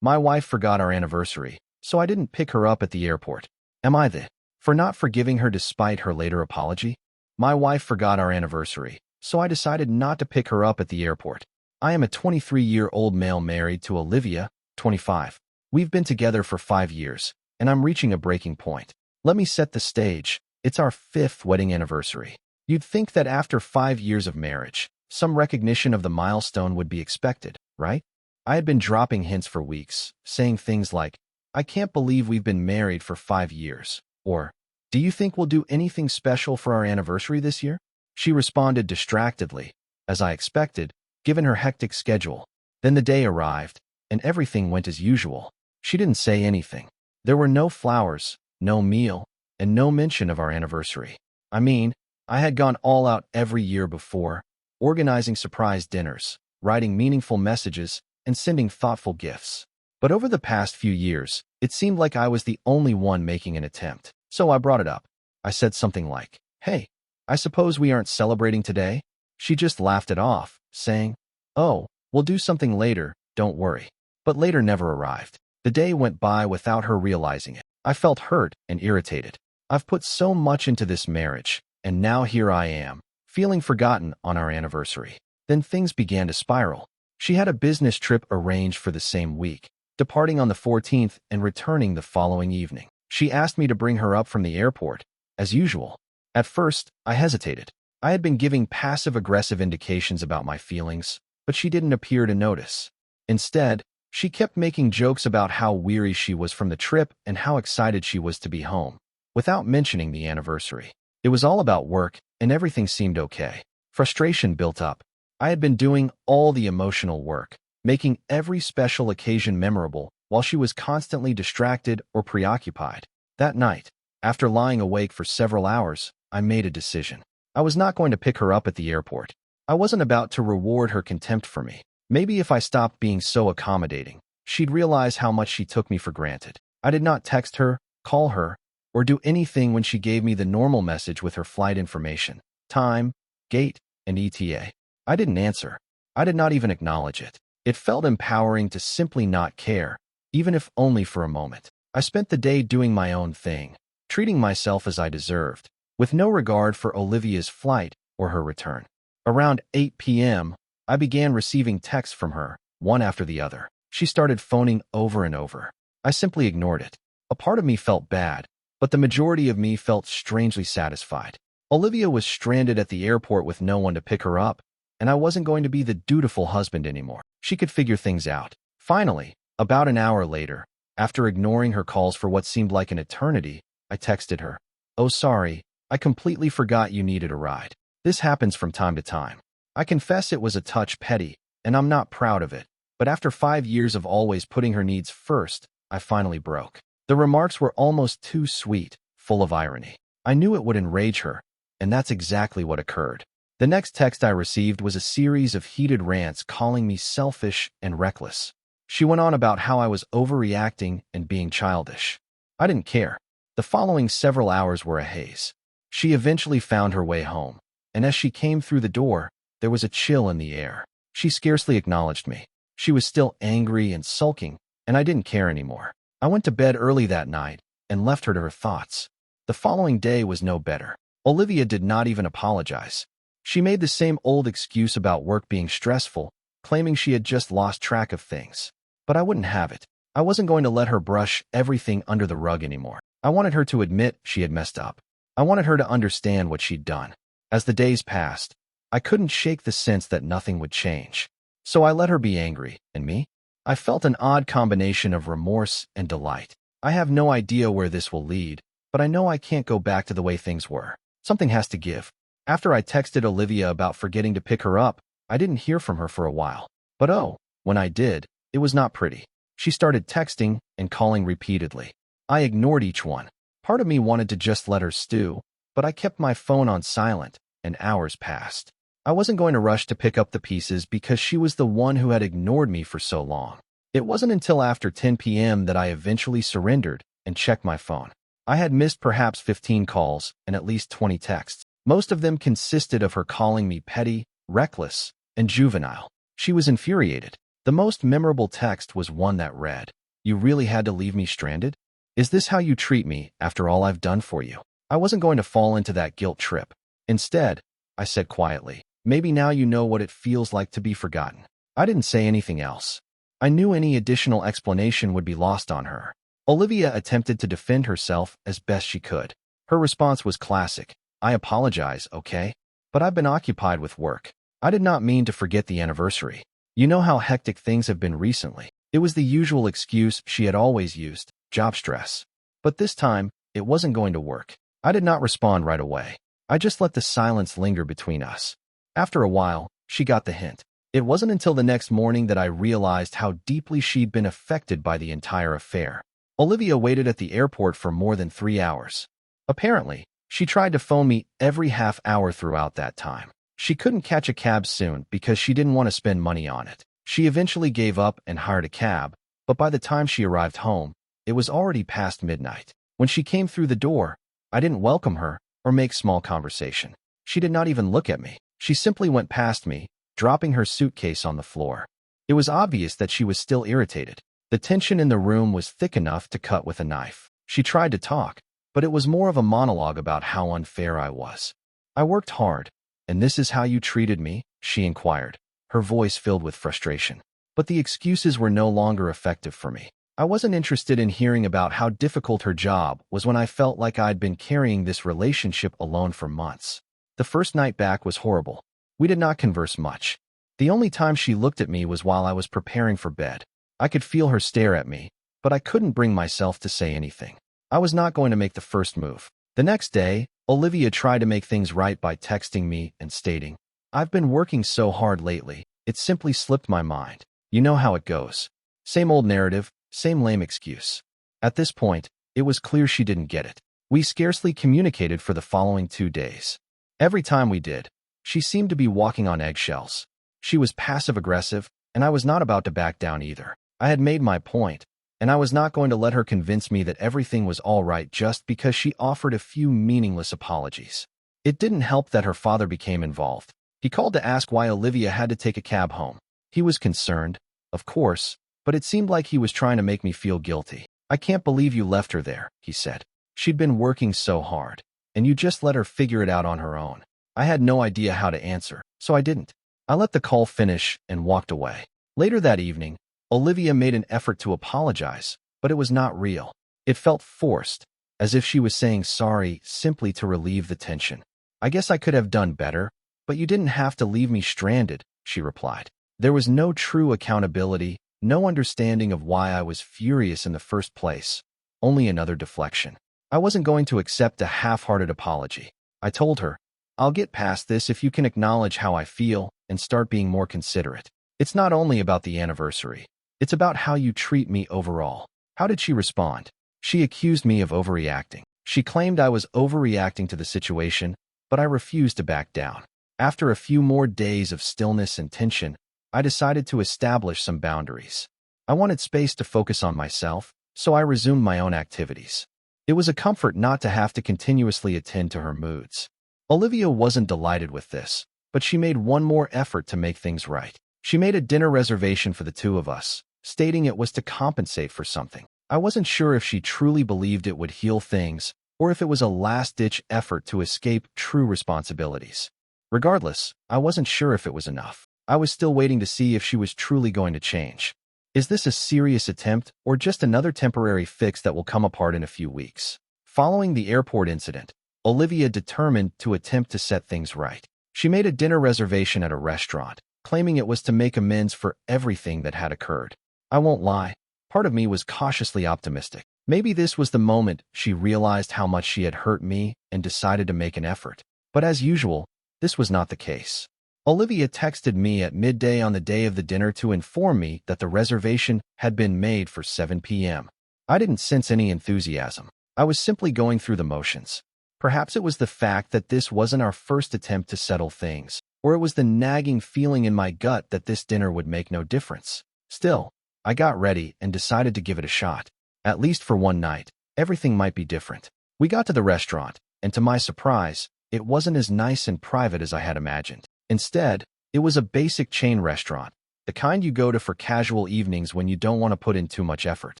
My wife forgot our anniversary, so I didn't pick her up at the airport. Am I the for not forgiving her despite her later apology? My wife forgot our anniversary, so I decided not to pick her up at the airport. I am a 23-year-old male married to Olivia, 25. We've been together for 5 years, and I'm reaching a breaking point. Let me set the stage. It's our 5th wedding anniversary. You'd think that after 5 years of marriage, some recognition of the milestone would be expected, right? I had been dropping hints for weeks, saying things like, I can't believe we've been married for 5 years, or, do you think we'll do anything special for our anniversary this year? She responded distractedly, as I expected, given her hectic schedule. Then the day arrived, and everything went as usual. She didn't say anything. There were no flowers, no meal, and no mention of our anniversary. I mean, I had gone all out every year before, organizing surprise dinners, writing meaningful messages, and sending thoughtful gifts. But over the past few years, it seemed like I was the only one making an attempt. So I brought it up. I said something like, hey, I suppose we aren't celebrating today? She just laughed it off, saying, oh, we'll do something later, don't worry. But later never arrived. The day went by without her realizing it. I felt hurt and irritated. I've put so much into this marriage, and now here I am, feeling forgotten on our anniversary. Then things began to spiral. She had a business trip arranged for the same week, departing on the 14th and returning the following evening. She asked me to bring her up from the airport, as usual. At first, I hesitated. I had been giving passive-aggressive indications about my feelings, but she didn't appear to notice. Instead, she kept making jokes about how weary she was from the trip and how excited she was to be home, without mentioning the anniversary. It was all about work, and everything seemed okay. Frustration built up. I had been doing all the emotional work, making every special occasion memorable, while she was constantly distracted or preoccupied. That night, after lying awake for several hours, I made a decision. I was not going to pick her up at the airport. I wasn't about to reward her contempt for me. Maybe if I stopped being so accommodating, she'd realize how much she took me for granted. I did not text her, call her, or do anything when she gave me the normal message with her flight information, time, gate, and ETA. I didn't answer. I did not even acknowledge it. It felt empowering to simply not care, even if only for a moment. I spent the day doing my own thing, treating myself as I deserved, with no regard for Olivia's flight or her return. Around 8 p.m., I began receiving texts from her, one after the other. She started phoning over and over. I simply ignored it. A part of me felt bad, but the majority of me felt strangely satisfied. Olivia was stranded at the airport with no one to pick her up, and I wasn't going to be the dutiful husband anymore. She could figure things out. Finally, about an hour later, after ignoring her calls for what seemed like an eternity, I texted her, oh sorry, I completely forgot you needed a ride. This happens from time to time. I confess it was a touch petty, and I'm not proud of it, but after 5 years of always putting her needs first, I finally broke. The remarks were almost too sweet, full of irony. I knew it would enrage her, and that's exactly what occurred. The next text I received was a series of heated rants calling me selfish and reckless. She went on about how I was overreacting and being childish. I didn't care. The following several hours were a haze. She eventually found her way home, and as she came through the door, there was a chill in the air. She scarcely acknowledged me. She was still angry and sulking, and I didn't care anymore. I went to bed early that night and left her to her thoughts. The following day was no better. Olivia did not even apologize. She made the same old excuse about work being stressful, claiming she had just lost track of things. But I wouldn't have it. I wasn't going to let her brush everything under the rug anymore. I wanted her to admit she had messed up. I wanted her to understand what she'd done. As the days passed, I couldn't shake the sense that nothing would change. So I let her be angry, and me? I felt an odd combination of remorse and delight. I have no idea where this will lead, but I know I can't go back to the way things were. Something has to give. After I texted Olivia about forgetting to pick her up, I didn't hear from her for a while. But when I did, it was not pretty. She started texting and calling repeatedly. I ignored each one. Part of me wanted to just let her stew, but I kept my phone on silent, and hours passed. I wasn't going to rush to pick up the pieces because she was the one who had ignored me for so long. It wasn't until after 10 p.m. that I eventually surrendered and checked my phone. I had missed perhaps 15 calls and at least 20 texts. Most of them consisted of her calling me petty, reckless, and juvenile. She was infuriated. The most memorable text was one that read, "You really had to leave me stranded? Is this how you treat me after all I've done for you?" I wasn't going to fall into that guilt trip. Instead, I said quietly, "Maybe now you know what it feels like to be forgotten." I didn't say anything else. I knew any additional explanation would be lost on her. Olivia attempted to defend herself as best she could. Her response was classic. "I apologize, okay? But I've been occupied with work. I did not mean to forget the anniversary. You know how hectic things have been recently." It was the usual excuse she had always used, job stress. But this time, it wasn't going to work. I did not respond right away. I just let the silence linger between us. After a while, she got the hint. It wasn't until the next morning that I realized how deeply she'd been affected by the entire affair. Olivia waited at the airport for more than 3 hours. Apparently, she tried to phone me every half hour throughout that time. She couldn't catch a cab soon because she didn't want to spend money on it. She eventually gave up and hired a cab, but by the time she arrived home, it was already past midnight. When she came through the door, I didn't welcome her or make small conversation. She did not even look at me. She simply went past me, dropping her suitcase on the floor. It was obvious that she was still irritated. The tension in the room was thick enough to cut with a knife. She tried to talk, but it was more of a monologue about how unfair I was. "I worked hard, and this is how you treated me?" she inquired, her voice filled with frustration. But the excuses were no longer effective for me. I wasn't interested in hearing about how difficult her job was when I felt like I'd been carrying this relationship alone for months. The first night back was horrible. We did not converse much. The only time she looked at me was while I was preparing for bed. I could feel her stare at me, but I couldn't bring myself to say anything. I was not going to make the first move. The next day, Olivia tried to make things right by texting me and stating, "I've been working so hard lately, it simply slipped my mind. You know how it goes. Same old narrative, same lame excuse." At this point, it was clear she didn't get it. We scarcely communicated for the following 2 days. Every time we did, she seemed to be walking on eggshells. She was passive-aggressive, and I was not about to back down either. I had made my point, and I was not going to let her convince me that everything was all right just because she offered a few meaningless apologies. It didn't help that her father became involved. He called to ask why Olivia had to take a cab home. He was concerned, of course, but it seemed like he was trying to make me feel guilty. "I can't believe you left her there," he said. "She'd been working so hard, and you just let her figure it out on her own." I had no idea how to answer, so I didn't. I let the call finish and walked away. Later that evening, Olivia made an effort to apologize, but it was not real. It felt forced, as if she was saying sorry simply to relieve the tension. "I guess I could have done better, but you didn't have to leave me stranded," she replied. There was no true accountability, no understanding of why I was furious in the first place, only another deflection. I wasn't going to accept a half-hearted apology. I told her, "I'll get past this if you can acknowledge how I feel and start being more considerate. It's not only about the anniversary. It's about how you treat me overall." How did she respond? She accused me of overreacting. She claimed I was overreacting to the situation, but I refused to back down. After a few more days of stillness and tension, I decided to establish some boundaries. I wanted space to focus on myself, so I resumed my own activities. It was a comfort not to have to continuously attend to her moods. Olivia wasn't delighted with this, but she made one more effort to make things right. She made a dinner reservation for the two of us, stating it was to compensate for something. I wasn't sure if she truly believed it would heal things, or if it was a last-ditch effort to escape true responsibilities. Regardless, I wasn't sure if it was enough. I was still waiting to see if she was truly going to change. Is this a serious attempt, or just another temporary fix that will come apart in a few weeks? Following the airport incident, Olivia determined to attempt to set things right. She made a dinner reservation at a restaurant, claiming it was to make amends for everything that had occurred. I won't lie, part of me was cautiously optimistic. Maybe this was the moment she realized how much she had hurt me and decided to make an effort. But as usual, this was not the case. Olivia texted me at midday on the day of the dinner to inform me that the reservation had been made for 7 p.m. I didn't sense any enthusiasm. I was simply going through the motions. Perhaps it was the fact that this wasn't our first attempt to settle things, or it was the nagging feeling in my gut that this dinner would make no difference. Still, I got ready and decided to give it a shot. At least for one night, everything might be different. We got to the restaurant, and to my surprise, it wasn't as nice and private as I had imagined. Instead, it was a basic chain restaurant. the kind you go to for casual evenings when you don't want to put in too much effort.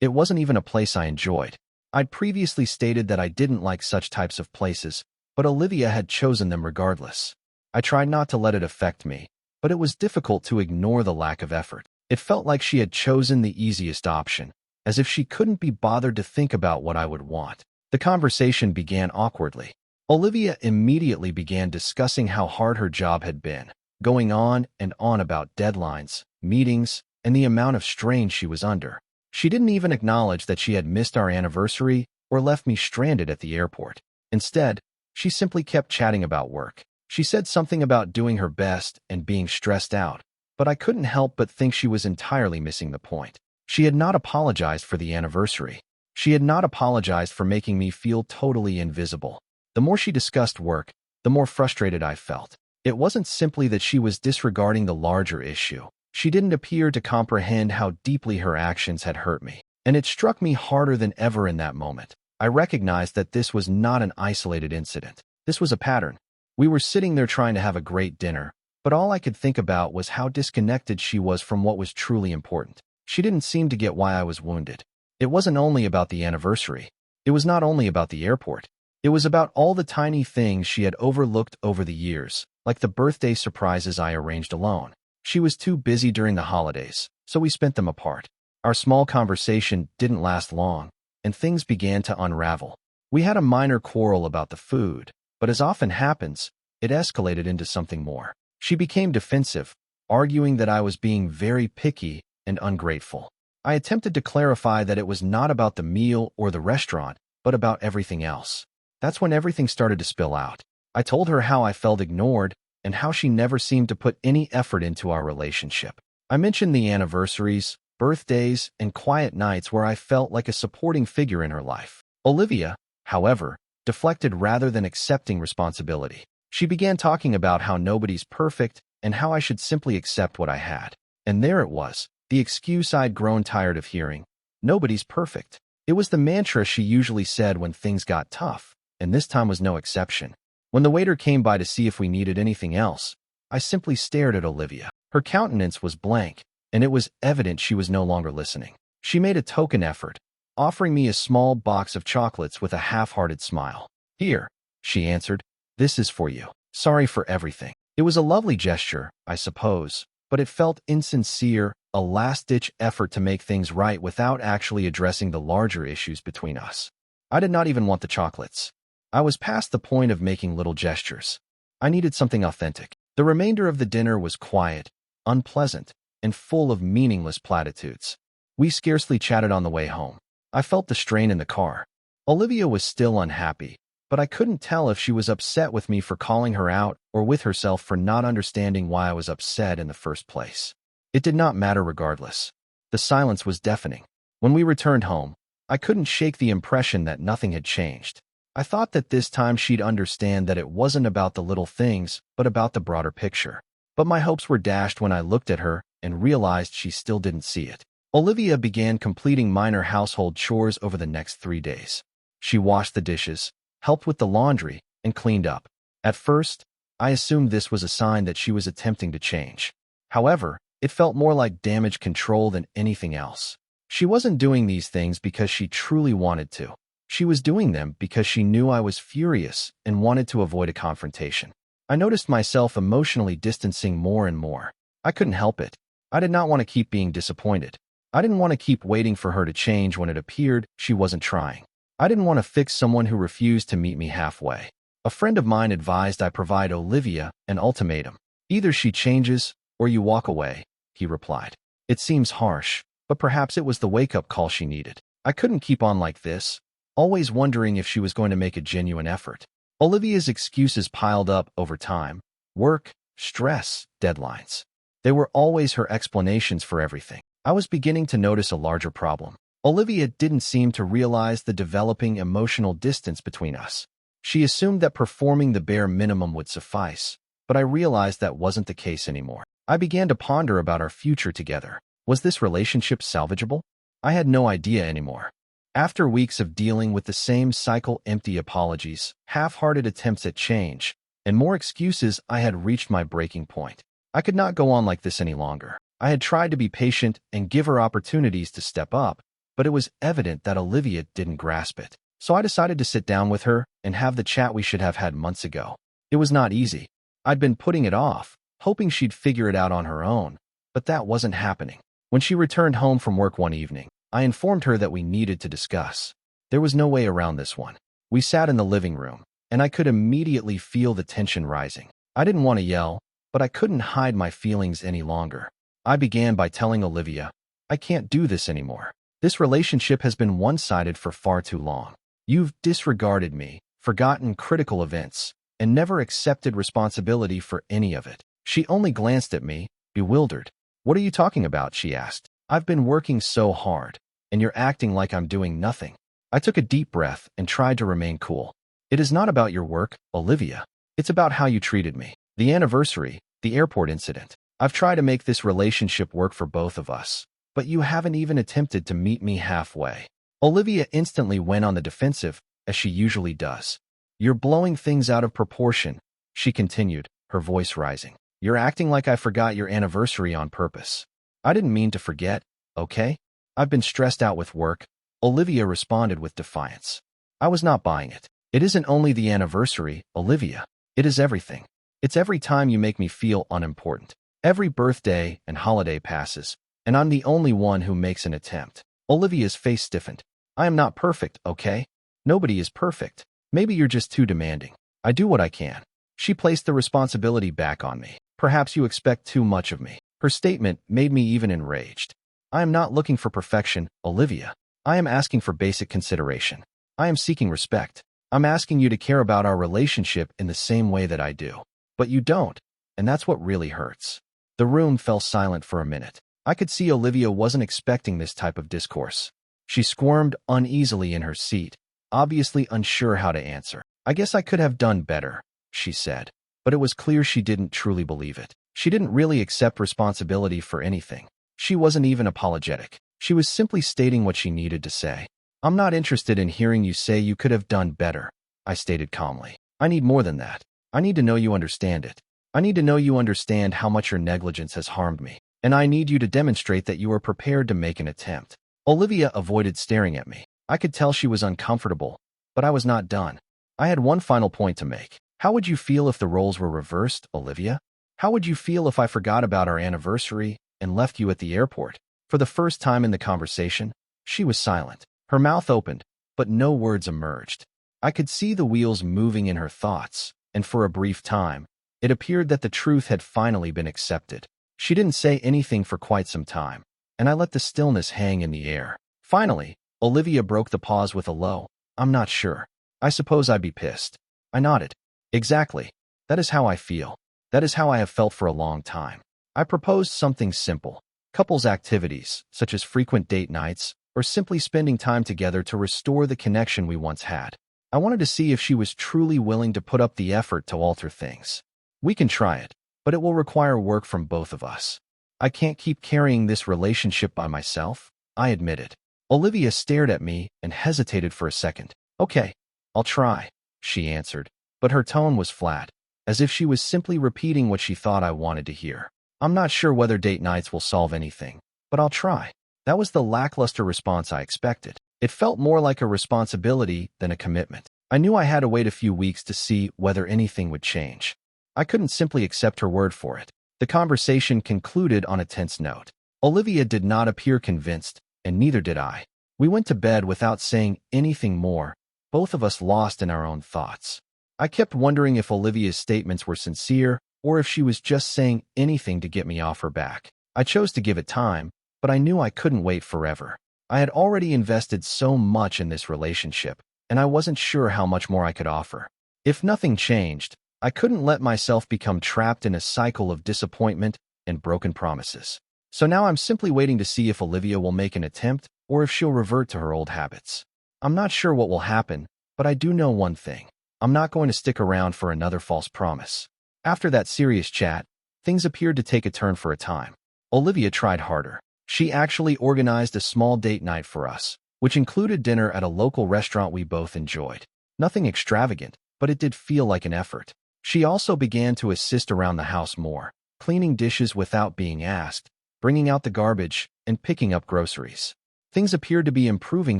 It wasn't even a place I enjoyed. I'd previously stated that I didn't like such types of places, but Olivia had chosen them regardless. I tried not to let it affect me, but it was difficult to ignore the lack of effort. It felt like she had chosen the easiest option, as if she couldn't be bothered to think about what I would want. The conversation began awkwardly. Olivia immediately began discussing how hard her job had been, going on and on about deadlines, meetings, and the amount of strain she was under. She didn't even acknowledge that she had missed our anniversary or left me stranded at the airport. Instead, she simply kept chatting about work. She said something about doing her best and being stressed out, but I couldn't help but think she was entirely missing the point. She had not apologized for the anniversary. She had not apologized for making me feel totally invisible. The more she discussed work, the more frustrated I felt. It wasn't simply that she was disregarding the larger issue. She didn't appear to comprehend how deeply her actions had hurt me, and it struck me harder than ever in that moment. I recognized that this was not an isolated incident. This was a pattern. We were sitting there trying to have a great dinner, but all I could think about was how disconnected she was from what was truly important. She didn't seem to get why I was wounded. It wasn't only about the anniversary. It was not only about the airport. It was about all the tiny things she had overlooked over the years, like the birthday surprises I arranged alone. She was too busy during the holidays, so we spent them apart. Our small conversation didn't last long, and things began to unravel. We had a minor quarrel about the food, but as often happens, it escalated into something more. She became defensive, arguing that I was being very picky and ungrateful. I attempted to clarify that it was not about the meal or the restaurant, but about everything else. That's when everything started to spill out. I told her how I felt ignored and how she never seemed to put any effort into our relationship. I mentioned the anniversaries, birthdays, and quiet nights where I felt like a supporting figure in her life. Olivia, however, deflected rather than accepting responsibility. She began talking about how nobody's perfect and how I should simply accept what I had. And there it was, the excuse I'd grown tired of hearing. Nobody's perfect. It was the mantra she usually said when things got tough, and this time was no exception. When the waiter came by to see if we needed anything else, I simply stared at Olivia. Her countenance was blank, and it was evident she was no longer listening. She made a token effort, offering me a small box of chocolates with a half-hearted smile. "Here," she answered. "This is for you. Sorry for everything." It was a lovely gesture, I suppose, but it felt insincere, a last-ditch effort to make things right without actually addressing the larger issues between us. I did not even want the chocolates. I was past the point of making little gestures. I needed something authentic. The remainder of the dinner was quiet, unpleasant, and full of meaningless platitudes. We scarcely chatted on the way home. I felt the strain in the car. Olivia was still unhappy, but I couldn't tell if she was upset with me for calling her out or with herself for not understanding why I was upset in the first place. It did not matter regardless. The silence was deafening. When we returned home, I couldn't shake the impression that nothing had changed. I thought that this time she'd understand that it wasn't about the little things, but about the broader picture. But my hopes were dashed when I looked at her and realized she still didn't see it. Olivia began completing minor household chores over the next 3 days. She washed the dishes, helped with the laundry, and cleaned up. At first, I assumed this was a sign that she was attempting to change. However, it felt more like damage control than anything else. She wasn't doing these things because she truly wanted to. She was doing them because she knew I was furious and wanted to avoid a confrontation. I noticed myself emotionally distancing more and more. I couldn't help it. I did not want to keep being disappointed. I didn't want to keep waiting for her to change when it appeared she wasn't trying. I didn't want to fix someone who refused to meet me halfway. A friend of mine advised I provide Olivia an ultimatum. "Either she changes, or you walk away," he replied. It seems harsh, but perhaps it was the wake-up call she needed. I couldn't keep on like this, always wondering if she was going to make a genuine effort. Olivia's excuses piled up over time. Work, stress, deadlines. They were always her explanations for everything. I was beginning to notice a larger problem. Olivia didn't seem to realize the developing emotional distance between us. She assumed that performing the bare minimum would suffice, but I realized that wasn't the case anymore. I began to ponder about our future together. Was this relationship salvageable? I had no idea anymore. After weeks of dealing with the same cycle, empty apologies, half-hearted attempts at change, and more excuses, I had reached my breaking point. I could not go on like this any longer. I had tried to be patient and give her opportunities to step up, but it was evident that Olivia didn't grasp it. So I decided to sit down with her and have the chat we should have had months ago. It was not easy. I'd been putting it off, hoping she'd figure it out on her own, but that wasn't happening. When she returned home from work one evening, I informed her that we needed to discuss. There was no way around this one. We sat in the living room, and I could immediately feel the tension rising. I didn't want to yell, but I couldn't hide my feelings any longer. I began by telling Olivia, "I can't do this anymore. This relationship has been one-sided for far too long. You've disregarded me, forgotten critical events, and never accepted responsibility for any of it." She only glanced at me, bewildered. "What are you talking about?" she asked. "I've been working so hard, and you're acting like I'm doing nothing." I took a deep breath and tried to remain cool. "It is not about your work, Olivia. It's about how you treated me. The anniversary, the airport incident. I've tried to make this relationship work for both of us, but you haven't even attempted to meet me halfway." Olivia instantly went on the defensive, as she usually does. "You're blowing things out of proportion," she continued, her voice rising. "You're acting like I forgot your anniversary on purpose." "I didn't mean to forget, okay? I've been stressed out with work," Olivia responded with defiance. I was not buying it. "It isn't only the anniversary, Olivia. It is everything. It's every time you make me feel unimportant. Every birthday and holiday passes, and I'm the only one who makes an attempt." Olivia's face stiffened. "I am not perfect, okay? Nobody is perfect. Maybe you're just too demanding. I do what I can." She placed the responsibility back on me. "Perhaps you expect too much of me." Her statement made me even enraged. "I am not looking for perfection, Olivia. I am asking for basic consideration. I am seeking respect. I'm asking you to care about our relationship in the same way that I do. But you don't, and that's what really hurts." The room fell silent for a minute. I could see Olivia wasn't expecting this type of discourse. She squirmed uneasily in her seat, obviously unsure how to answer. "I guess I could have done better," she said. But it was clear she didn't truly believe it. She didn't really accept responsibility for anything. She wasn't even apologetic. She was simply stating what she needed to say. "I'm not interested in hearing you say you could have done better," I stated calmly. "I need more than that. I need to know you understand it. I need to know you understand how much your negligence has harmed me. And I need you to demonstrate that you are prepared to make an attempt." Olivia avoided staring at me. I could tell she was uncomfortable, but I was not done. I had one final point to make. "How would you feel if the roles were reversed, Olivia? How would you feel if I forgot about our anniversary and left you at the airport?" For the first time in the conversation, she was silent. Her mouth opened, but no words emerged. I could see the wheels moving in her thoughts, and for a brief time, it appeared that the truth had finally been accepted. She didn't say anything for quite some time, and I let the stillness hang in the air. Finally, Olivia broke the pause with a low, "I'm not sure. I suppose I'd be pissed." I nodded. "Exactly. That is how I feel. That is how I have felt for a long time." I proposed something simple. Couples activities, such as frequent date nights, or simply spending time together to restore the connection we once had. I wanted to see if she was truly willing to put up the effort to alter things. "We can try it, but it will require work from both of us. I can't keep carrying this relationship by myself," I admitted. Olivia stared at me and hesitated for a second. "Okay, I'll try," she answered, but her tone was flat, as if she was simply repeating what she thought I wanted to hear. "I'm not sure whether date nights will solve anything, but I'll try." That was the lackluster response I expected. It felt more like a responsibility than a commitment. I knew I had to wait a few weeks to see whether anything would change. I couldn't simply accept her word for it. The conversation concluded on a tense note. Olivia did not appear convinced, and neither did I. We went to bed without saying anything more, both of us lost in our own thoughts. I kept wondering if Olivia's statements were sincere, or if she was just saying anything to get me off her back. I chose to give it time, but I knew I couldn't wait forever. I had already invested so much in this relationship, and I wasn't sure how much more I could offer. If nothing changed, I couldn't let myself become trapped in a cycle of disappointment and broken promises. So now I'm simply waiting to see if Olivia will make an attempt or if she'll revert to her old habits. I'm not sure what will happen, but I do know one thing. I'm not going to stick around for another false promise. After that serious chat, things appeared to take a turn for a time. Olivia tried harder. She actually organized a small date night for us, which included dinner at a local restaurant we both enjoyed. Nothing extravagant, but it did feel like an effort. She also began to assist around the house more, cleaning dishes without being asked, bringing out the garbage, and picking up groceries. Things appeared to be improving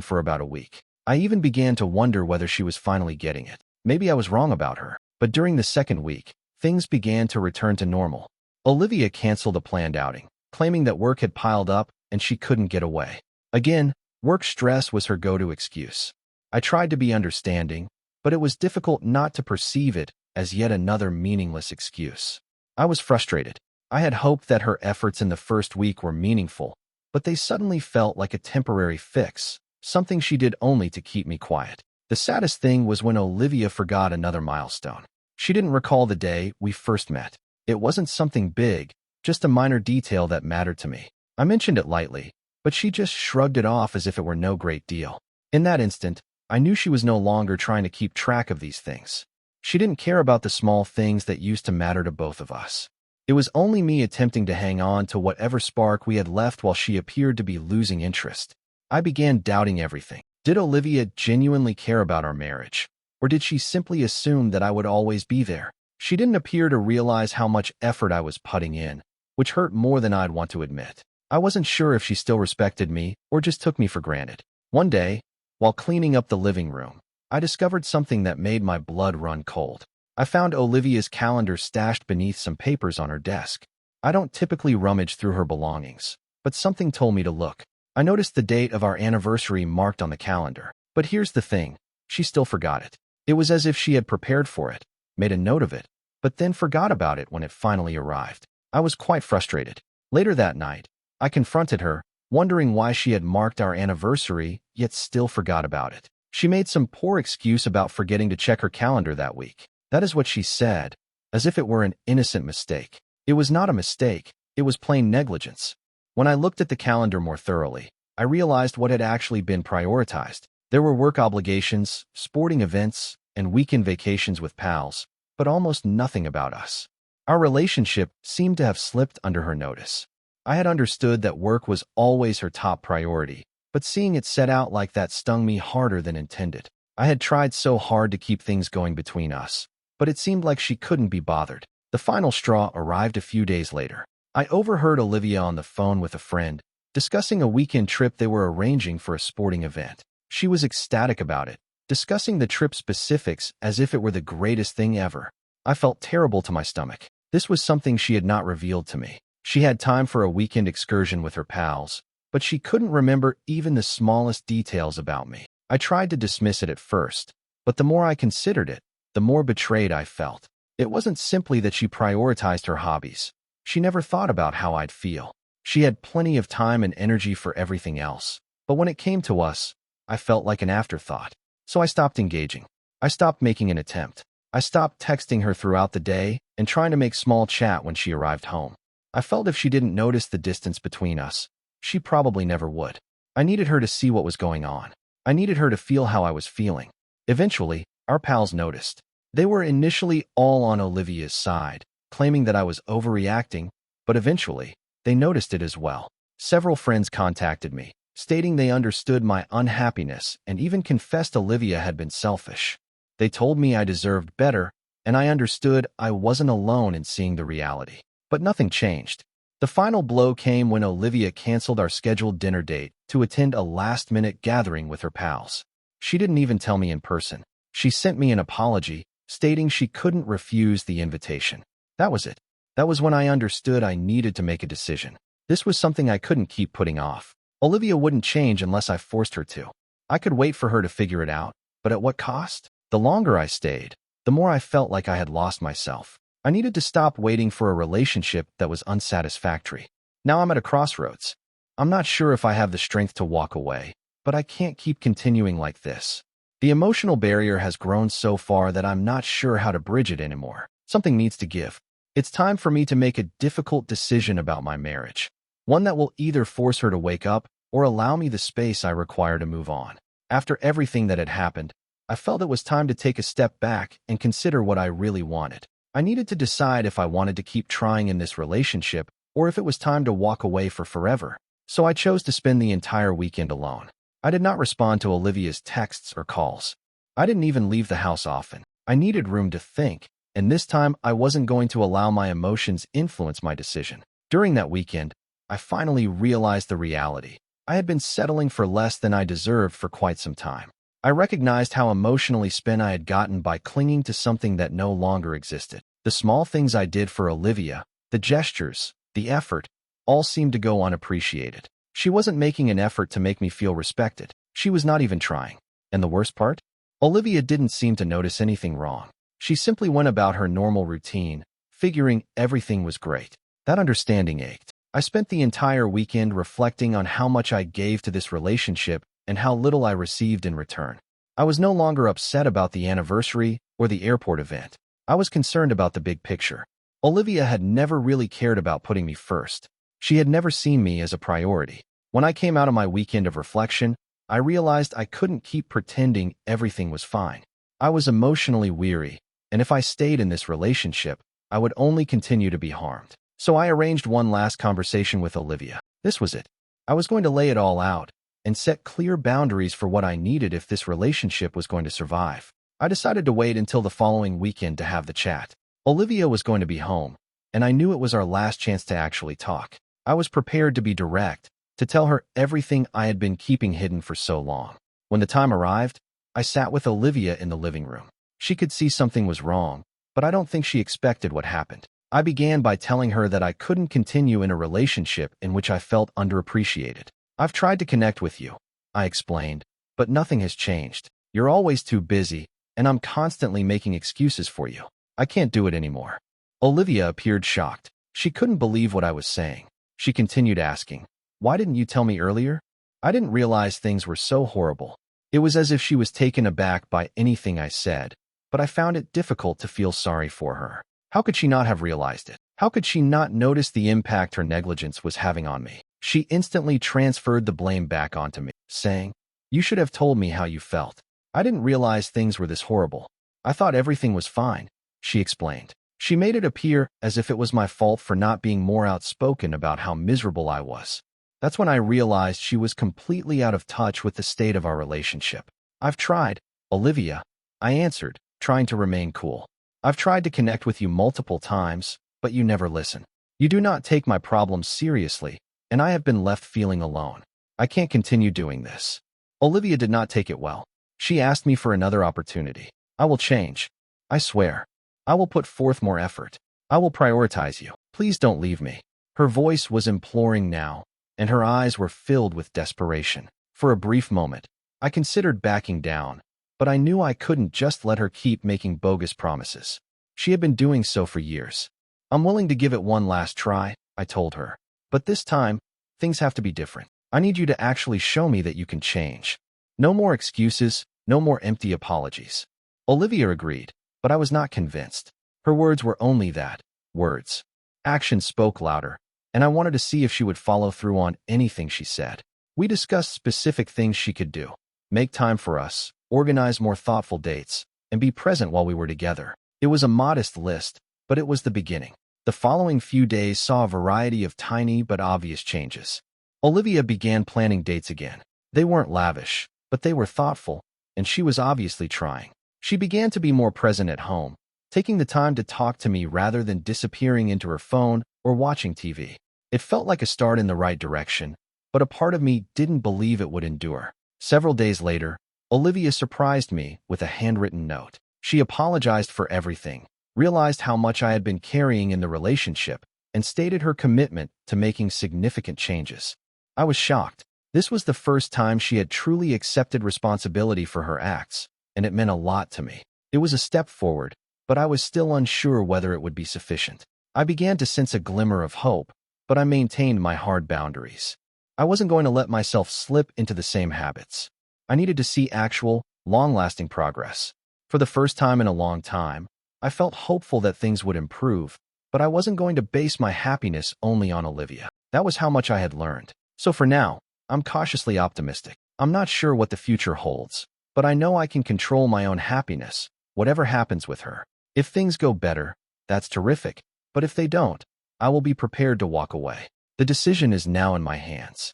for about a week. I even began to wonder whether she was finally getting it. Maybe I was wrong about her. But during the second week, things began to return to normal. Olivia canceled a planned outing, claiming that work had piled up and she couldn't get away. Again, work stress was her go-to excuse. I tried to be understanding, but it was difficult not to perceive it as yet another meaningless excuse. I was frustrated. I had hoped that her efforts in the first week were meaningful, but they suddenly felt like a temporary fix, something she did only to keep me quiet. The saddest thing was when Olivia forgot another milestone. She didn't recall the day we first met. It wasn't something big, just a minor detail that mattered to me. I mentioned it lightly, but she just shrugged it off as if it were no great deal. In that instant, I knew she was no longer trying to keep track of these things. She didn't care about the small things that used to matter to both of us. It was only me attempting to hang on to whatever spark we had left while she appeared to be losing interest. I began doubting everything. Did Olivia genuinely care about our marriage? Or did she simply assume that I would always be there? She didn't appear to realize how much effort I was putting in, which hurt more than I'd want to admit. I wasn't sure if she still respected me or just took me for granted. One day, while cleaning up the living room, I discovered something that made my blood run cold. I found Olivia's calendar stashed beneath some papers on her desk. I don't typically rummage through her belongings, but something told me to look. I noticed the date of our anniversary marked on the calendar. But here's the thing, she still forgot it. It was as if she had prepared for it, made a note of it, but then forgot about it when it finally arrived. I was quite frustrated. Later that night, I confronted her, wondering why she had marked our anniversary, yet still forgot about it. She made some poor excuse about forgetting to check her calendar that week. That is what she said, as if it were an innocent mistake. It was not a mistake, it was plain negligence. When I looked at the calendar more thoroughly, I realized what had actually been prioritized. There were work obligations, sporting events, and weekend vacations with pals, but almost nothing about us. Our relationship seemed to have slipped under her notice. I had understood that work was always her top priority, but seeing it set out like that stung me harder than intended. I had tried so hard to keep things going between us, but it seemed like she couldn't be bothered. The final straw arrived a few days later. I overheard Olivia on the phone with a friend, discussing a weekend trip they were arranging for a sporting event. She was ecstatic about it, discussing the trip specifics as if it were the greatest thing ever. I felt terrible to my stomach. This was something she had not revealed to me. She had time for a weekend excursion with her pals, but she couldn't remember even the smallest details about me. I tried to dismiss it at first, but the more I considered it, the more betrayed I felt. It wasn't simply that she prioritized her hobbies. She never thought about how I'd feel. She had plenty of time and energy for everything else. But when it came to us, I felt like an afterthought. So I stopped engaging. I stopped making an attempt. I stopped texting her throughout the day and trying to make small chat when she arrived home. I felt if she didn't notice the distance between us, she probably never would. I needed her to see what was going on. I needed her to feel how I was feeling. Eventually, our pals noticed. They were initially all on Olivia's side, claiming that I was overreacting, but eventually, they noticed it as well. Several friends contacted me, stating they understood my unhappiness and even confessed Olivia had been selfish. They told me I deserved better, and I understood I wasn't alone in seeing the reality. But nothing changed. The final blow came when Olivia canceled our scheduled dinner date to attend a last-minute gathering with her pals. She didn't even tell me in person. She sent me an apology, stating she couldn't refuse the invitation. That was it. That was when I understood I needed to make a decision. This was something I couldn't keep putting off. Olivia wouldn't change unless I forced her to. I could wait for her to figure it out, but at what cost? The longer I stayed, the more I felt like I had lost myself. I needed to stop waiting for a relationship that was unsatisfactory. Now I'm at a crossroads. I'm not sure if I have the strength to walk away, but I can't keep continuing like this. The emotional barrier has grown so far that I'm not sure how to bridge it anymore. Something needs to give. It's time for me to make a difficult decision about my marriage. One that will either force her to wake up or allow me the space I require to move on. After everything that had happened, I felt it was time to take a step back and consider what I really wanted. I needed to decide if I wanted to keep trying in this relationship or if it was time to walk away for forever. So I chose to spend the entire weekend alone. I did not respond to Olivia's texts or calls. I didn't even leave the house often. I needed room to think, and this time I wasn't going to allow my emotions influence my decision. During that weekend, I finally realized the reality. I had been settling for less than I deserved for quite some time. I recognized how emotionally spent I had gotten by clinging to something that no longer existed. The small things I did for Olivia, the gestures, the effort, all seemed to go unappreciated. She wasn't making an effort to make me feel respected. She was not even trying. And the worst part? Olivia didn't seem to notice anything wrong. She simply went about her normal routine, figuring everything was great. That understanding ached. I spent the entire weekend reflecting on how much I gave to this relationship and how little I received in return. I was no longer upset about the anniversary or the airport event. I was concerned about the big picture. Olivia had never really cared about putting me first. She had never seen me as a priority. When I came out of my weekend of reflection, I realized I couldn't keep pretending everything was fine. I was emotionally weary, and if I stayed in this relationship, I would only continue to be harmed. So I arranged one last conversation with Olivia. This was it. I was going to lay it all out and set clear boundaries for what I needed if this relationship was going to survive. I decided to wait until the following weekend to have the chat. Olivia was going to be home, and I knew it was our last chance to actually talk. I was prepared to be direct, to tell her everything I had been keeping hidden for so long. When the time arrived, I sat with Olivia in the living room. She could see something was wrong, but I don't think she expected what happened. I began by telling her that I couldn't continue in a relationship in which I felt underappreciated. I've tried to connect with you, I explained, but nothing has changed. You're always too busy, and I'm constantly making excuses for you. I can't do it anymore. Olivia appeared shocked. She couldn't believe what I was saying. She continued asking, "Why didn't you tell me earlier?" I didn't realize things were so horrible. It was as if she was taken aback by anything I said, but I found it difficult to feel sorry for her. How could she not have realized it? How could she not notice the impact her negligence was having on me? She instantly transferred the blame back onto me, saying, "You should have told me how you felt. I didn't realize things were this horrible. I thought everything was fine," she explained. She made it appear as if it was my fault for not being more outspoken about how miserable I was. That's when I realized she was completely out of touch with the state of our relationship. "I've tried, Olivia," I answered, trying to remain cool. "I've tried to connect with you multiple times, but you never listen. You do not take my problems seriously, and I have been left feeling alone. I can't continue doing this." Olivia did not take it well. She asked me for another opportunity. "I will change. I swear. I will put forth more effort. I will prioritize you. Please don't leave me." Her voice was imploring now, and her eyes were filled with desperation. For a brief moment, I considered backing down, but I knew I couldn't just let her keep making bogus promises. She had been doing so for years. "I'm willing to give it one last try," I told her. "But this time, things have to be different. I need you to actually show me that you can change. No more excuses, no more empty apologies." Olivia agreed, but I was not convinced. Her words were only that, words. Action spoke louder, and I wanted to see if she would follow through on anything she said. We discussed specific things she could do: make time for us, organize more thoughtful dates, and be present while we were together. It was a modest list, but it was the beginning. The following few days saw a variety of tiny but obvious changes. Olivia began planning dates again. They weren't lavish, but they were thoughtful, and she was obviously trying. She began to be more present at home, taking the time to talk to me rather than disappearing into her phone or watching TV. It felt like a start in the right direction, but a part of me didn't believe it would endure. Several days later, Olivia surprised me with a handwritten note. She apologized for everything, realized how much I had been carrying in the relationship, and stated her commitment to making significant changes. I was shocked. This was the first time she had truly accepted responsibility for her acts, and it meant a lot to me. It was a step forward, but I was still unsure whether it would be sufficient. I began to sense a glimmer of hope, but I maintained my hard boundaries. I wasn't going to let myself slip into the same habits. I needed to see actual, long-lasting progress. For the first time in a long time, I felt hopeful that things would improve, but I wasn't going to base my happiness only on Olivia. That was how much I had learned. So for now, I'm cautiously optimistic. I'm not sure what the future holds, but I know I can control my own happiness, whatever happens with her. If things go better, that's terrific, but if they don't, I will be prepared to walk away. The decision is now in my hands.